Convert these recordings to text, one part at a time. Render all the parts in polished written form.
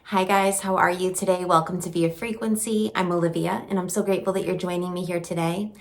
Hi guys, how are you today? Welcome to Via Frequency. I'm Olivia and I'm so grateful that you're joining me here today.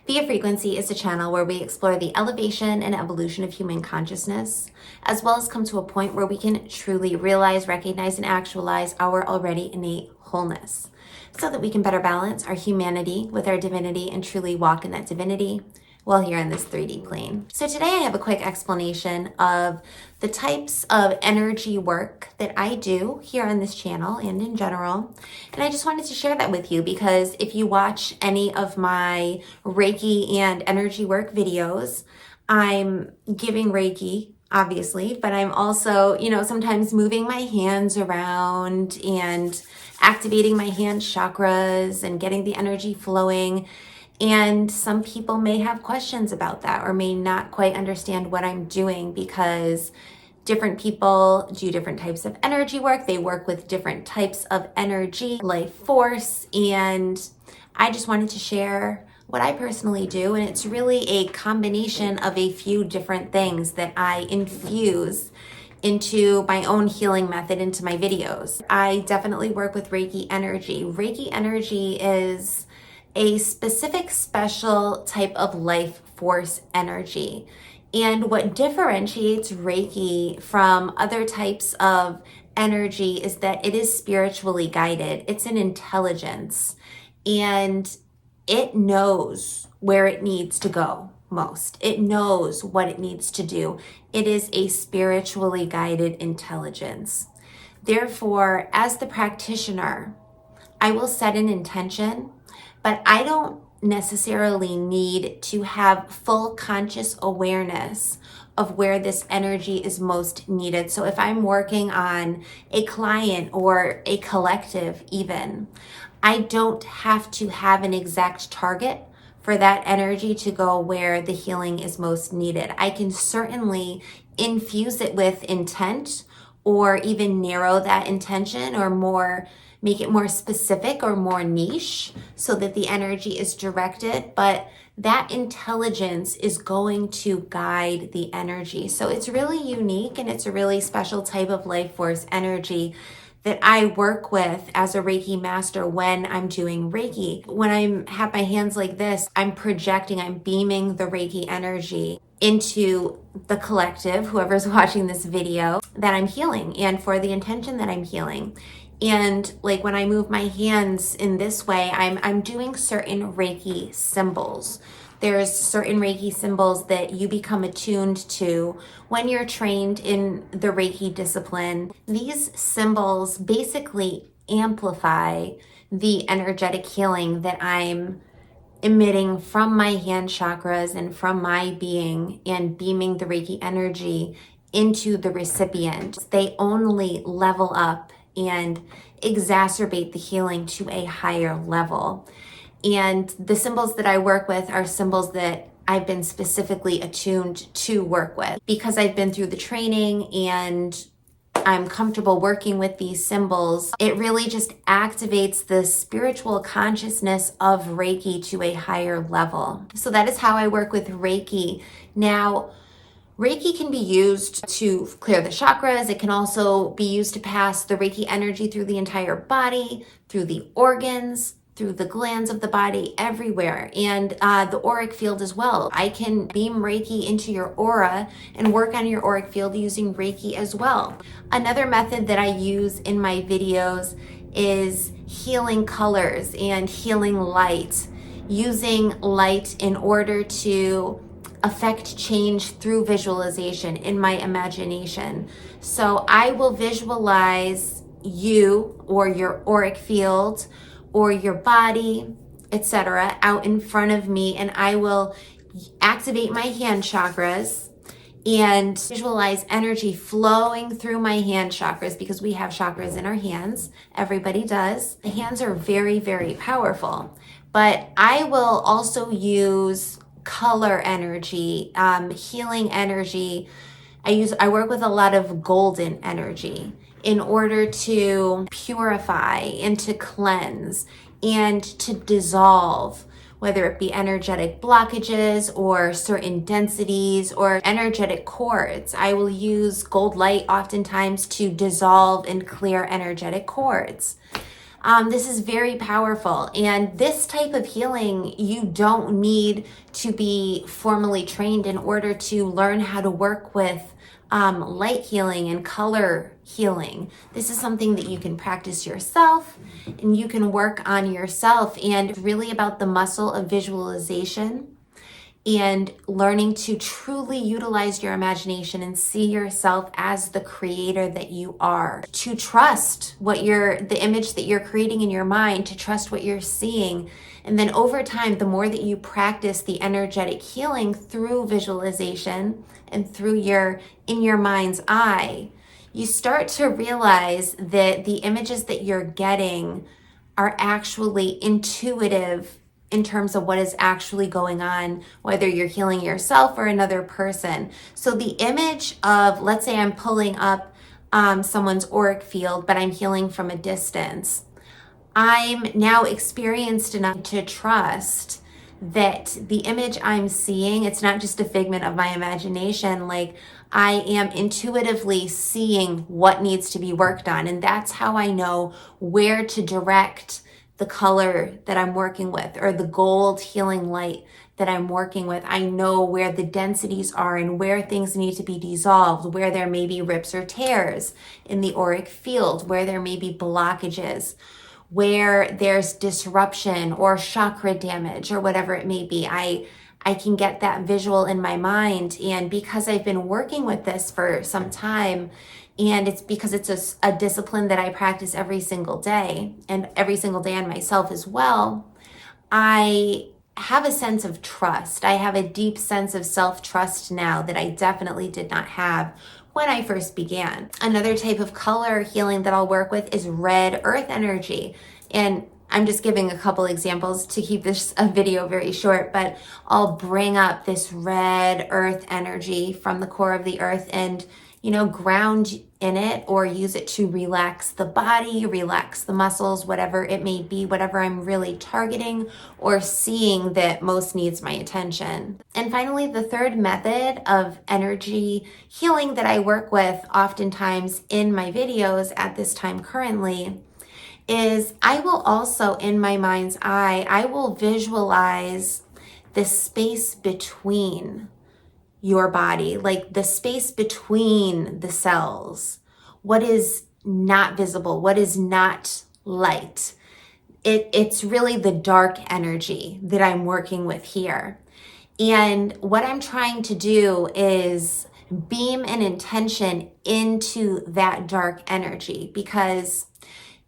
Via Frequency is a channel where we explore the elevation and evolution of human consciousness, as well as come to a point where we can truly realize, recognize, and actualize our already innate wholeness, so that we can better balance our humanity with our divinity and truly walk in that divinity while here in this 3D plane. So today I have a quick explanation of the types of energy work that I do here on this channel and in general. And I just wanted to share that with you because if you watch any of my Reiki and energy work videos, I'm giving Reiki, obviously, but I'm also, sometimes moving my hands around and activating my hand chakras and getting the energy flowing. And some people may have questions about that or may not quite understand what I'm doing because different people do different types of energy work. They work with different types of energy, life force, and I just wanted to share what I personally do. And it's really a combination of a few different things that I infuse into my own healing method into my videos. I definitely work with Reiki energy. Reiki energy is a specific special type of life force energy. And what differentiates Reiki from other types of energy is that it is spiritually guided. It's an intelligence and it knows where it needs to go most. It knows what it needs to do. It is a spiritually guided intelligence. Therefore, as the practitioner, I will set an intention, but I don't necessarily need to have full conscious awareness of where this energy is most needed. So if I'm working on a client or a collective even, I don't have to have an exact target for that energy to go where the healing is most needed. I can certainly infuse it with intent or even narrow that intention or make it more specific or more niche so that the energy is directed, but that intelligence is going to guide the energy. So it's really unique and it's a really special type of life force energy that I work with as a Reiki master when I'm doing Reiki. When I have my hands like this, I'm projecting, I'm beaming the Reiki energy into the collective, whoever's watching this video, that I'm healing and for the intention that I'm healing. And like when I move my hands in this way, I'm doing certain Reiki symbols. There's certain Reiki symbols that you become attuned to when you're trained in the Reiki discipline. These symbols basically amplify the energetic healing that I'm emitting from my hand chakras and from my being and beaming the Reiki energy into the recipient. They only level up and exacerbate the healing to a higher level. And the symbols that I work with are symbols that I've been specifically attuned to work with because I've been through the training and I'm comfortable working with these symbols. It really just activates the spiritual consciousness of Reiki to a higher level. So that is how I work with Reiki. Now, Reiki can be used to clear the chakras. It can also be used to pass the Reiki energy through the entire body, through the organs, through the glands of the body, everywhere, and the auric field as well. I can beam Reiki into your aura and work on your auric field using Reiki as well. Another method that I use in my videos is healing colors and healing light, using light in order to affect change through visualization in my imagination. So I will visualize you or your auric field or your body, etc., out in front of me, and I will activate my hand chakras and visualize energy flowing through my hand chakras because we have chakras in our hands. Everybody does. The hands are very, very powerful, but I will also use color energy, healing energy. I work with a lot of golden energy in order to purify and to cleanse and to dissolve whether it be energetic blockages or certain densities or energetic cords. I will use gold light oftentimes to dissolve and clear energetic cords. This is very powerful, and this type of healing, you don't need to be formally trained in order to learn how to work with light healing and color healing. This is something that you can practice yourself and you can work on yourself, and really about the muscle of visualization and learning to truly utilize your imagination and see yourself as the creator that you are. To trust the image that you're creating in your mind, to trust what you're seeing. And then over time, the more that you practice the energetic healing through visualization and through in your mind's eye, you start to realize that the images that you're getting are actually intuitive in terms of what is actually going on, whether you're healing yourself or another person. So the image of, let's say I'm pulling up someone's auric field, but I'm healing from a distance. I'm now experienced enough to trust that the image I'm seeing, it's not just a figment of my imagination. Like, I am intuitively seeing what needs to be worked on. And that's how I know where to direct the color that I'm working with, or the gold healing light that I'm working with. I know where the densities are and where things need to be dissolved, where there may be rips or tears in the auric field, where there may be blockages, where there's disruption or chakra damage or whatever it may be. I can get that visual in my mind. And because I've been working with this for some time, and it's because it's a discipline that I practice every single day, and every single day on myself as well, I have a sense of trust. I have a deep sense of self-trust now that I definitely did not have when I first began. Another type of color healing that I'll work with is red earth energy. And I'm just giving a couple examples to keep this video very short, but I'll bring up this red earth energy from the core of the earth and, ground in it, or use it to relax the body, relax the muscles, whatever it may be, whatever I'm really targeting or seeing that most needs my attention. And finally, the third method of energy healing that I work with oftentimes in my videos at this time currently is I will also, in my mind's eye, I will visualize the space between your body, like the space between the cells, what is not visible, what is not light. It's really the dark energy that I'm working with here. And what I'm trying to do is beam an intention into that dark energy, because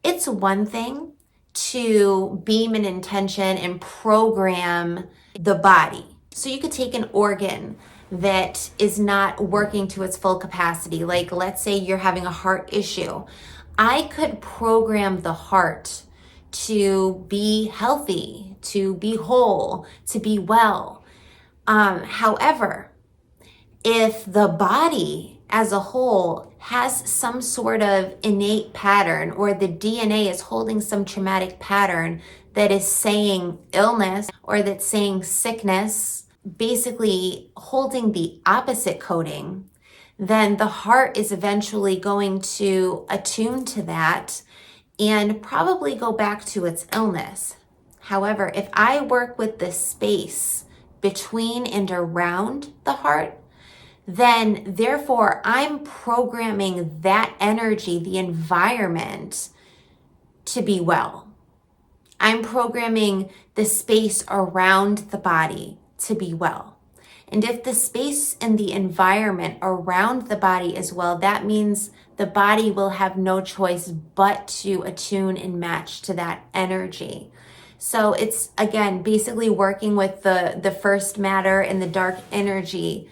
it's one thing to beam an intention and program the body. So you could take an organ that is not working to its full capacity. Like, let's say you're having a heart issue. I could program the heart to be healthy, to be whole, to be well. However, if the body as a whole has some sort of innate pattern, or the DNA is holding some traumatic pattern that is saying illness or that's saying sickness, basically holding the opposite coding, then the heart is eventually going to attune to that and probably go back to its illness. However, if I work with the space between and around the heart, then therefore I'm programming that energy, the environment, to be well. I'm programming the space around the body to be well. And if the space and the environment around the body is well, that means the body will have no choice but to attune and match to that energy. So it's, again, basically working with the first matter and the dark energy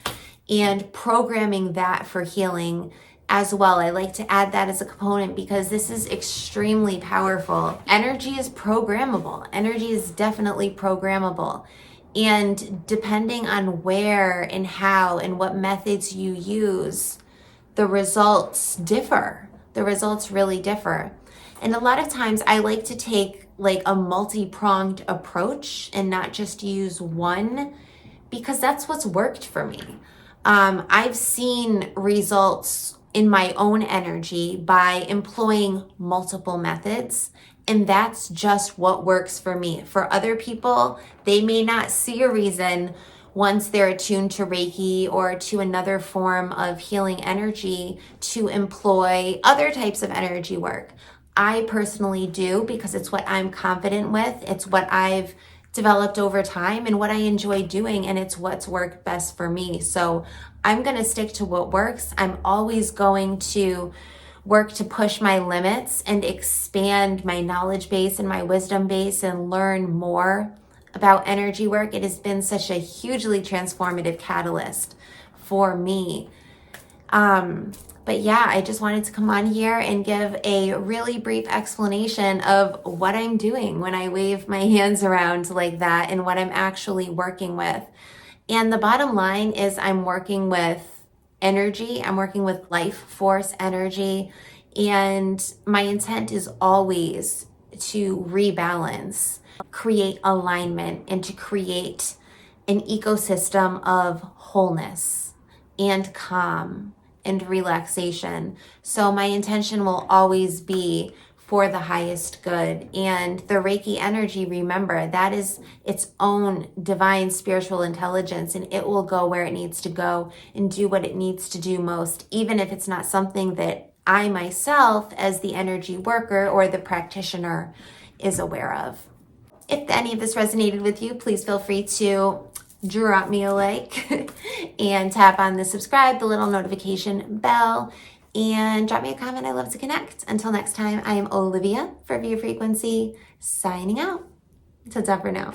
and programming that for healing as well. I like to add that as a component because this is extremely powerful. Energy is programmable. Energy is definitely programmable. And depending on where and how and what methods you use, the results differ. The results really differ. And a lot of times I like to take like a multi-pronged approach and not just use one, because that's what's worked for me. I've seen results in my own energy by employing multiple methods, and that's just what works for me. For other people, they may not see a reason once they're attuned to Reiki or to another form of healing energy to employ other types of energy work. I personally do because it's what I'm confident with. It's what I've developed over time and what I enjoy doing, and it's what's worked best for me. So I'm going to stick to what works. I'm always going to work to push my limits and expand my knowledge base and my wisdom base and learn more about energy work. It has been such a hugely transformative catalyst for me. But yeah, I just wanted to come on here and give a really brief explanation of what I'm doing when I wave my hands around like that and what I'm actually working with. And the bottom line is I'm working with energy. I'm working with life force energy. And my intent is always to rebalance, create alignment, and to create an ecosystem of wholeness and calm and relaxation. So my intention will always be for the highest good. And the Reiki energy, remember, that is its own divine spiritual intelligence, and it will go where it needs to go and do what it needs to do most, even if it's not something that I myself, as the energy worker or the practitioner, is aware of. If any of this resonated with you, please feel free to drop me a like and tap on the subscribe, the little notification bell, and drop me a comment. I love to connect. Until next time, I am Olivia for Via Frequency, signing out. Ta-ta for now.